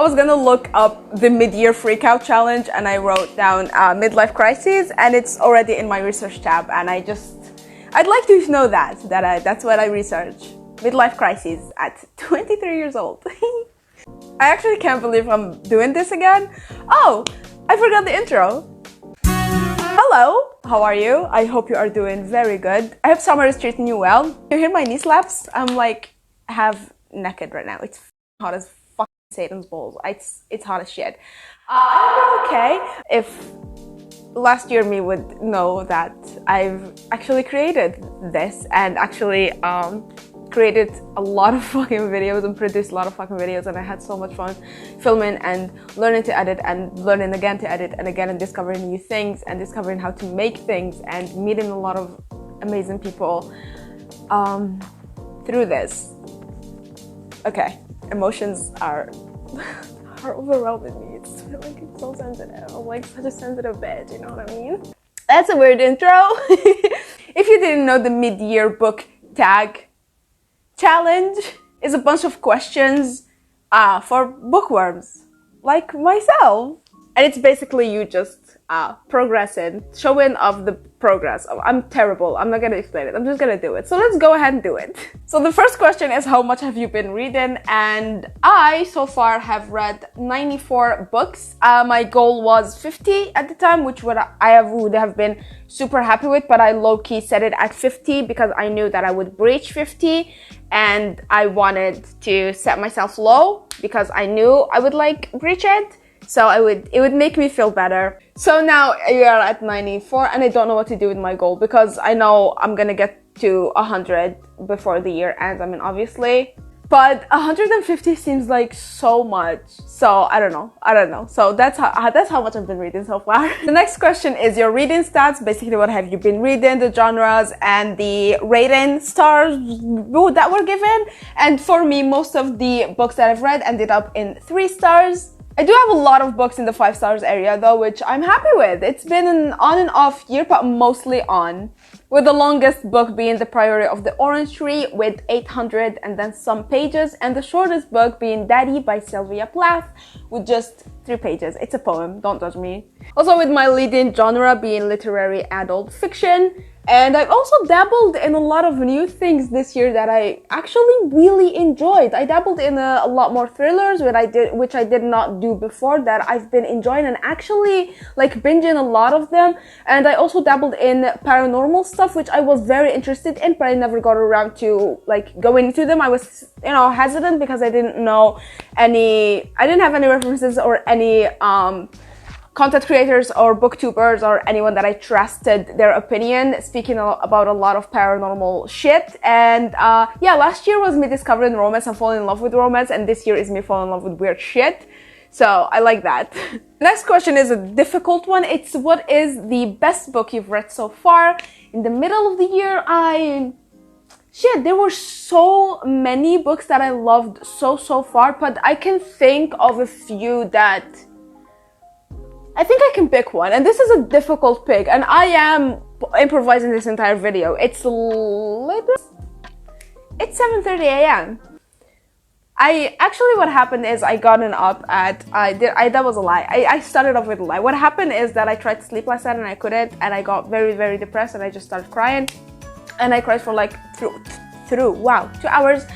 I was gonna look up the mid-year freakout challenge and I wrote down midlife crises, and it's already in my research tab, and I'd like you to know that's what I research. Midlife crises at 23 years old. I actually can't believe I'm doing this again. Oh, I forgot the intro. Hello, how are you? I hope you are doing very good. I hope summer is treating you well. You hear my knee slaps? I'm like half naked right now. It's hot as fucking Satan's balls. It's hot as shit. I'm okay. If last year me would know that I've actually created this and actually created a lot of fucking videos and produced a lot of fucking videos, and I had so much fun filming and learning to edit and learning again to edit and again, and discovering new things and discovering how to make things and meeting a lot of amazing people through this. Okay, emotions are overwhelming me. It's so sensitive. I'm like such a sensitive bitch, you know what I mean? That's a weird intro. If you didn't know, the mid-year book tag challenge is a bunch of questions for bookworms like myself, and it's basically you just progressing, showing off the progress. I'm terrible, I'm not gonna explain it, I'm just gonna do it. So let's go ahead and do it. So the first question is, how much have you been reading? And I so far have read 94 books. My goal was 50 at the time, which would have been super happy with, but I low-key set it at 50 because I knew that I would breach 50, and I wanted to set myself low because I knew I would like breach it. So it would make me feel better. So now we are at 94, and I don't know what to do with my goal because I know I'm gonna get to 100 before the year ends. I mean, obviously, but 150 seems like so much. So I don't know. So that's how much I've been reading so far. The next question is your reading stats. Basically, what have you been reading, the genres, and the rating stars that were given. And for me, most of the books that I've read ended up in 3 stars. I do have a lot of books in the 5 stars area though, which I'm happy with. It's been an on and off year, but mostly on. With the longest book being The Priory of the Orange Tree with 800 and then some pages, and the shortest book being Daddy by Sylvia Plath with just 3 pages. It's a poem, don't judge me. Also with my leading genre being literary adult fiction. And I've also dabbled in a lot of new things this year that I actually really enjoyed. I dabbled in a lot more thrillers, which I did not do before, that I've been enjoying and actually like binging a lot of them. And I also dabbled in paranormal stuff, which I was very interested in, but I never got around to like going into them. I was, hesitant because I didn't have any references or any content creators or booktubers or anyone that I trusted their opinion speaking about a lot of paranormal shit. And last year was me discovering romance and falling in love with romance, and this year is me falling in love with weird shit. So I like that. Next question is a difficult one. It's, what is the best book you've read so far? In the middle of the year, there were so many books that I loved so far, but I can think of a few that I think I can pick one, and this is a difficult pick, and I am improvising this entire video. It's 7:30 a.m. What happened is I gotten up at, that was a lie. I started off with a lie. What happened is that I tried to sleep last night and I couldn't, and I got very, very depressed, and I just started crying, and I cried for like through 2 hours,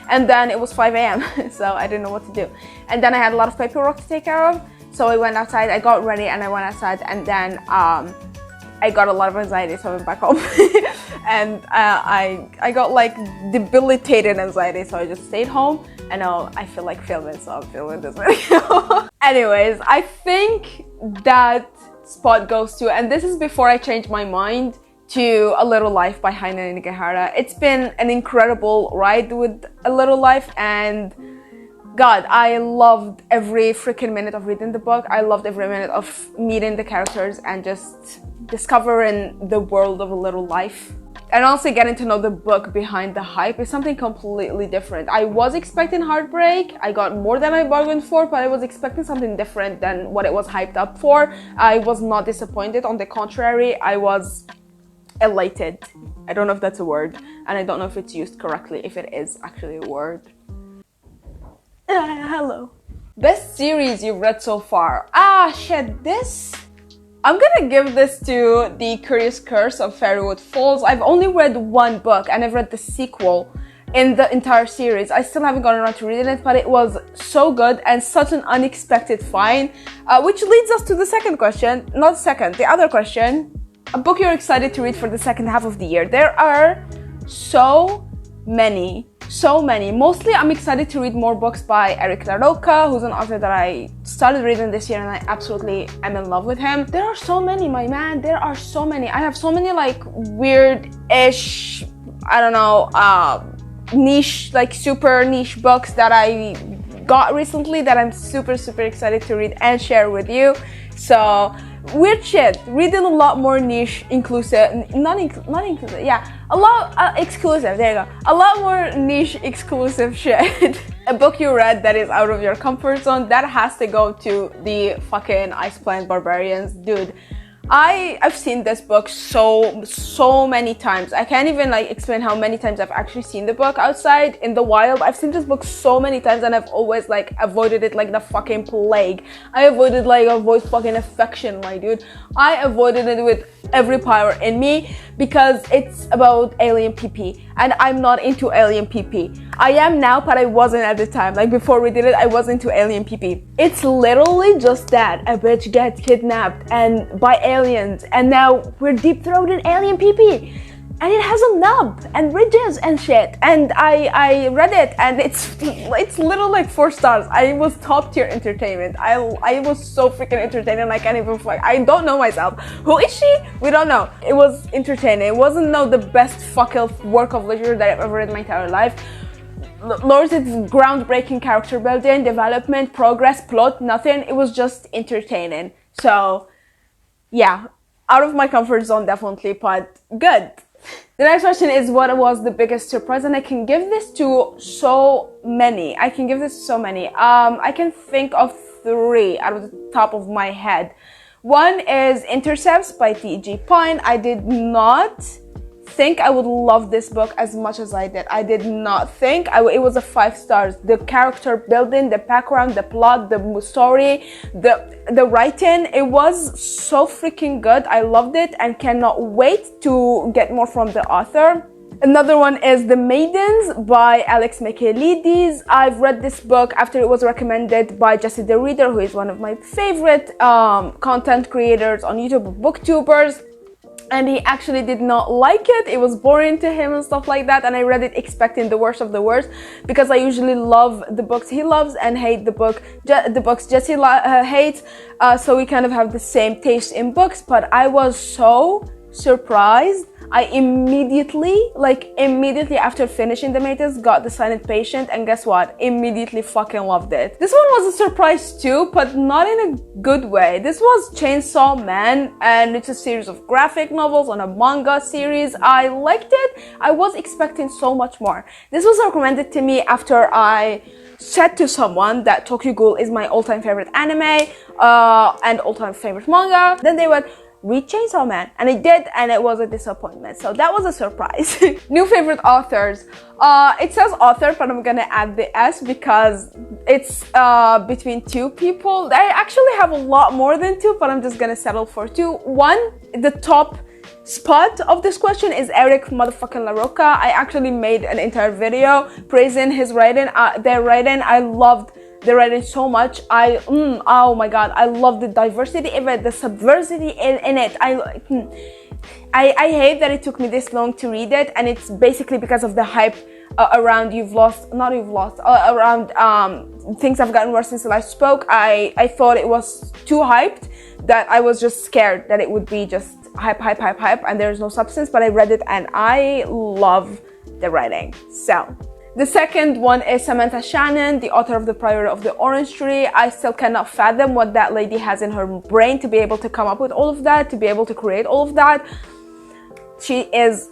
and then it was 5 a.m. so I didn't know what to do, and then I had a lot of paperwork to take care of. So I went outside, I got ready, and I went outside, and then I got a lot of anxiety, so I went back home. And I got like debilitated anxiety, so I just stayed home. And now I feel like filming, so I'm filming this video. Anyways, I think that spot goes to, and this is before I changed my mind, to A Little Life by Haina Nigahara. It's been an incredible ride with A Little Life, and God, I loved every freaking minute of reading the book. I loved every minute of meeting the characters and just discovering the world of A Little Life. And also getting to know the book behind the hype is something completely different. I was expecting heartbreak. I got more than I bargained for, but I was expecting something different than what it was hyped up for. I was not disappointed. On the contrary, I was elated. I don't know if that's a word, and I don't know if it's used correctly, if it is actually a word. Hello. Best series you've read so far? Ah, shit, this... I'm gonna give this to The Curious Curse of Fairywood Falls. I've only read one book and I've read the sequel in the entire series. I still haven't gotten around to reading it, but it was so good and such an unexpected find. Which leads us to the second question. Not second, the other question. A book you're excited to read for the second half of the year. There are so many. Mostly I'm excited to read more books by Eric LaRocca, who's an author that I started reading this year and I absolutely am in love with him. There are so many, my man. There are so many. I have so many like weird-ish, I don't know, niche, like super niche books that I got recently that I'm super excited to read and share with you. So weird shit, reading a lot more niche, inclusive, not inclusive, yeah, a lot, exclusive, there you go, a lot more niche, exclusive shit. A book you read that is out of your comfort zone, that has to go to the fucking Ice Planet Barbarians. Dude, I've seen this book so many times. I can't even like explain how many times I've actually seen the book outside in the wild. I've seen this book so many times and I've always like avoided it like the fucking plague. I avoid fucking affection, my dude. I avoided it with every power in me because it's about alien PP and I'm not into alien PP. I am now, but I wasn't at the time. Like before we did it, I was into alien PP. It's literally just that a bitch gets kidnapped and by aliens, and now we're deep-throated alien PP. And it has a nub and ridges and shit. And I read it and it's literally like 4 stars. I was top tier entertainment. I was so freaking entertaining. I can't even fuck. I don't know myself. Who is she? We don't know. It was entertaining. It wasn't the best fucking work of literature that I've ever read in my entire life. Lord, it's groundbreaking character building, development, progress, plot, nothing. It was just entertaining. So yeah, out of my comfort zone definitely, but good. The next question is, what was the biggest surprise? And I can give this to so many. I can think of 3 out of the top of my head. One is Intercepts by T.G. Pine. I did not think I would love this book as much as I did. I did not think it was a 5 stars. The character building, the background, the plot, the story, the writing, it was so freaking good. I loved it and cannot wait to get more from the author. Another one is The Maidens by Alex Michaelides. I've read this book after it was recommended by Jesse the Reader, who is one of my favorite content creators on YouTube, booktubers. And he actually did not like it. It was boring to him and stuff like that. And I read it expecting the worst of the worst because I usually love the books he loves and hate the books Jesse hates. So we kind of have the same taste in books. But I was so surprised. I immediately after finishing The Maidens, got The Silent Patient, and guess what? Immediately fucking loved it. This one was a surprise too, but not in a good way. This was Chainsaw Man, and it's a series of graphic novels on a manga series. I liked it. I was expecting so much more. This was recommended to me after I said to someone that Tokyo Ghoul is my all-time favorite anime and all-time favorite manga. Then they went, read Chainsaw Man, and I did, and it was a disappointment. So that was a surprise. New favorite authors. It says author, but I'm gonna add the S because it's between 2 people. I actually have a lot more than 2, but I'm just gonna settle for 2. One, the top spot of this question is Eric motherfucking LaRocca. I actually made an entire video praising his writing, their writing. I loved the writing so much. Oh my god, I love the diversity of it, the subversity in it. I hate that it took me this long to read it, and it's basically because of the hype around around things have gotten worse since the last spoke. I thought it was too hyped, that I was just scared that it would be just hype and there's no substance, but I read it and I love the writing. So the second one is Samantha Shannon, the author of The Priority of the Orange Tree. I still cannot fathom what that lady has in her brain to be able to come up with all of that, to be able to create all of that. She is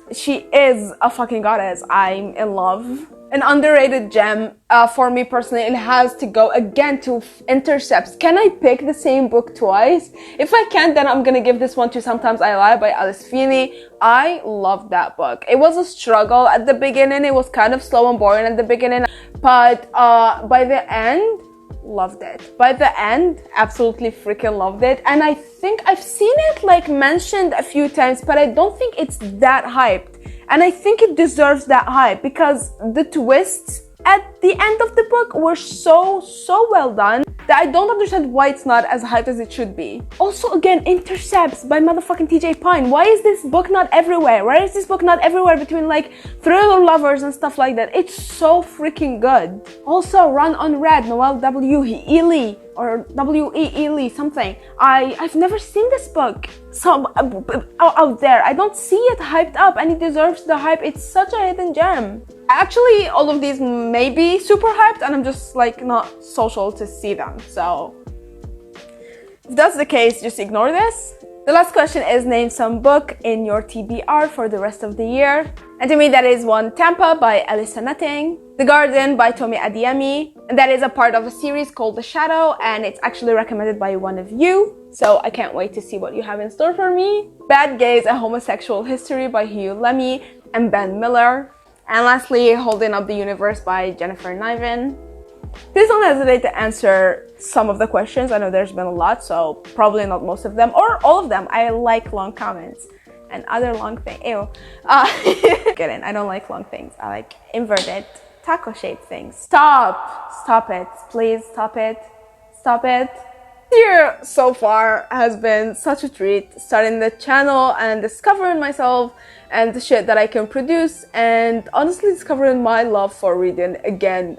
a fucking goddess. I'm in love. An underrated gem for me personally, it has to go again to Intercepts. Can I pick the same book twice? If I can't, then I'm gonna give this one to Sometimes I Lie by Alice Feeney. I love that book. It was a struggle at the beginning. It was kind of slow and boring at the beginning, but by the end, loved it. By the end, absolutely freaking loved it. And I think I've seen it like mentioned a few times, but I don't think it's that hyped. And I think it deserves that hype because the twists at the end of the book were so well done that I don't understand why it's not as hyped as it should be. Also, again, Intercepts by motherfucking TJ Pine. Why is this book not everywhere? Why is this book not everywhere between like thriller lovers and stuff like that? It's so freaking good. Also, Run Unread, Noel W. Ely or W.E. Ely, something. I've never seen this book out there. I don't see it hyped up and it deserves the hype. It's such a hidden gem. Actually, all of these may be super hyped and I'm just like not social to see them. So if that's the case, just ignore this. The last question is name some book in your TBR for the rest of the year. And to me, that is one Tampa by Alyssa Nutting, The Garden by Tomi Adeyemi, and that is a part of a series called The Shadow, and it's actually recommended by one of you. So I can't wait to see what you have in store for me. Bad Gays, A Homosexual History by Hugh Lemmy and Ben Miller. And lastly, Holding Up the Universe by Jennifer Niven. Please don't hesitate to answer some of the questions. I know there's been a lot, so probably not most of them or all of them. I like long comments and other long things. Ew. Kidding. I don't like long things. I like inverted, taco-shaped things. Stop it. Please stop it. This year so far has been such a treat, starting the channel and discovering myself and the shit that I can produce, and honestly discovering my love for reading again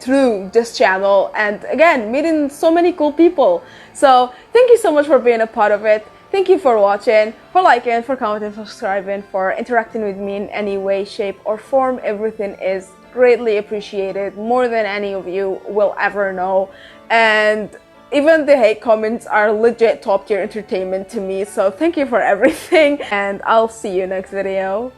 through this channel, and again meeting so many cool people. So thank you so much for being a part of it. Thank you for watching, for liking, for commenting, for subscribing, for interacting with me in any way, shape or form. Everything is greatly appreciated, more than any of you will ever know. And even the hate comments are legit top tier entertainment to me, so thank you for everything, and I'll see you next video.